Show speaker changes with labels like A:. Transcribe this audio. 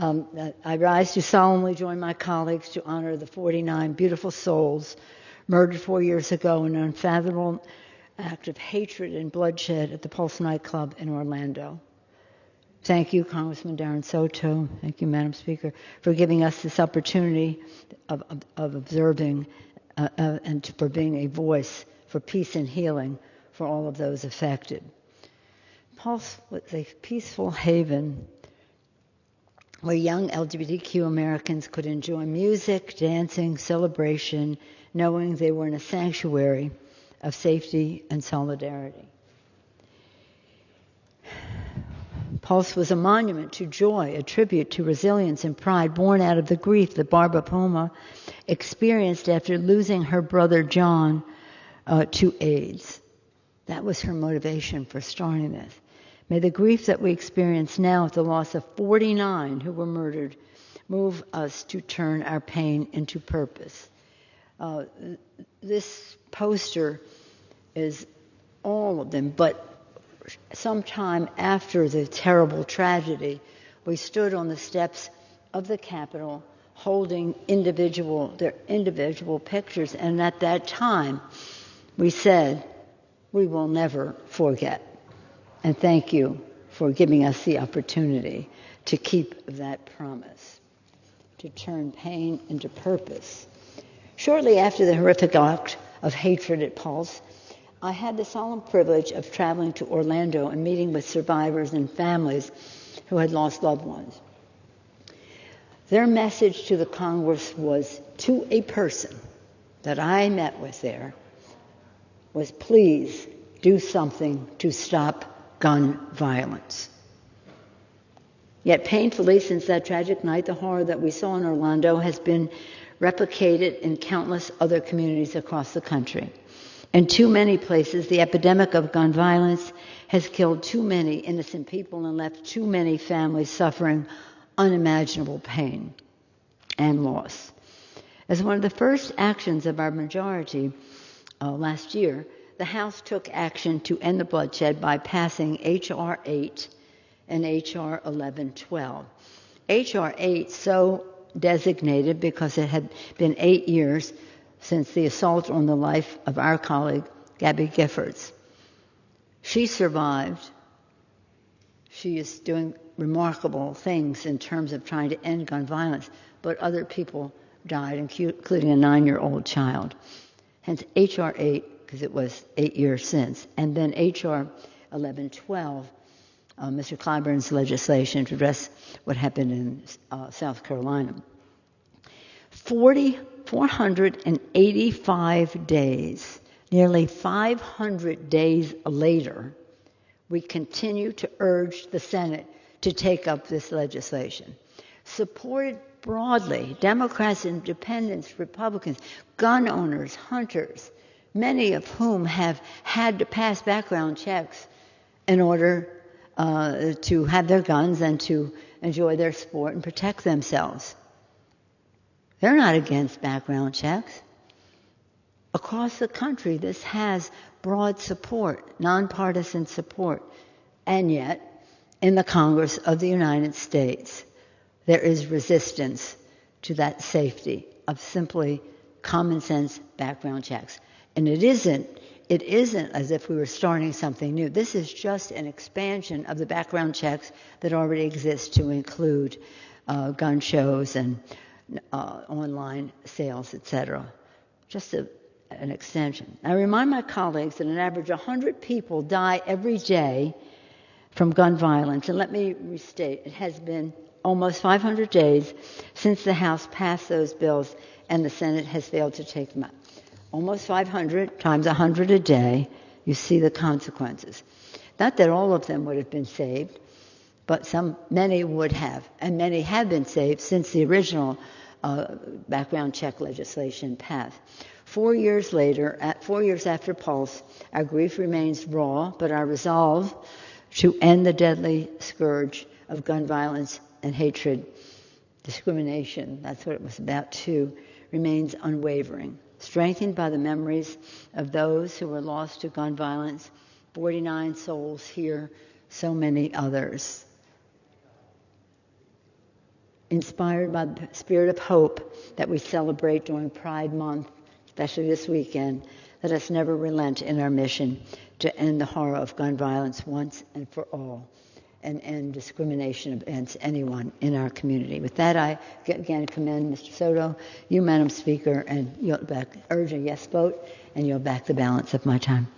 A: I rise to solemnly join my colleagues to honor the 49 beautiful souls murdered 4 years ago in an unfathomable act of hatred and bloodshed at the Pulse nightclub in Orlando. Thank you, Congressman Darren Soto. Thank you, Madam Speaker, for giving us this opportunity of observing and for being a voice for peace and healing for all of those affected. Pulse was a peaceful haven where young LGBTQ Americans could enjoy music, dancing, celebration, knowing they were in a sanctuary of safety and solidarity. Pulse was a monument to joy, a tribute to resilience and pride born out of the grief that Barbara Poma experienced after losing her brother John to AIDS. That was her motivation for starting this. May the grief that we experience now at the loss of 49 who were murdered move us to turn our pain into purpose. This poster is all of them, but sometime after the terrible tragedy, we stood on the steps of the Capitol holding their individual pictures, and at that time we said, we will never forget. And thank you for giving us the opportunity to keep that promise, to turn pain into purpose. Shortly after the horrific act of hatred at Pulse, I had the solemn privilege of traveling to Orlando and meeting with survivors and families who had lost loved ones. Their message to the Congress was, to a person that I met with there, was please do something to stop gun violence. Yet painfully, since that tragic night, the horror that we saw in Orlando has been replicated in countless other communities across the country. In too many places, the epidemic of gun violence has killed too many innocent people and left too many families suffering unimaginable pain and loss. As one of the first actions of our majority last year, the House took action to end the bloodshed by passing H.R. 8 and H.R. 1112. H.R. 8 so designated because it had been 8 years since the assault on the life of our colleague, Gabby Giffords. She survived. She is doing remarkable things in terms of trying to end gun violence, but other people died, including a 9-year-old child. Hence H.R. 8, because it was 8 years since, and then H.R. 1112, Mr. Clyburn's legislation to address what happened in South Carolina. 485 days, nearly 500 days later, we continue to urge the Senate to take up this legislation. Supported broadly, Democrats, Independents, Republicans, gun owners, hunters, many of whom have had to pass background checks in order to have their guns and to enjoy their sport and protect themselves. They're not against background checks. Across the country, this has broad support, nonpartisan support. And yet, in the Congress of the United States, there is resistance to that safety of simply common sense background checks. And it isn't as if we were starting something new. This is just an expansion of the background checks that already exist to include gun shows and online sales, etc. Just an extension. I remind my colleagues that an average 100 people die every day from gun violence. And let me restate, it has been almost 500 days since the House passed those bills and the Senate has failed to take them up. Almost 500 times 100 a day, you see the consequences. Not that all of them would have been saved, but many would have, and many have been saved since the original background check legislation passed. 4 years later, 4 years after Pulse, our grief remains raw, but our resolve to end the deadly scourge of gun violence and hatred, discrimination, that's what it was about too, remains unwavering. Strengthened by the memories of those who were lost to gun violence, 49 souls here, so many others. inspired by the spirit of hope that we celebrate during Pride Month, especially this weekend, let us never relent in our mission to end the horror of gun violence once and for all, and end discrimination against anyone in our community. With that, I again commend Mr. Soto, you, Madam Speaker, and urge a yes vote, and you'll back the balance of my time.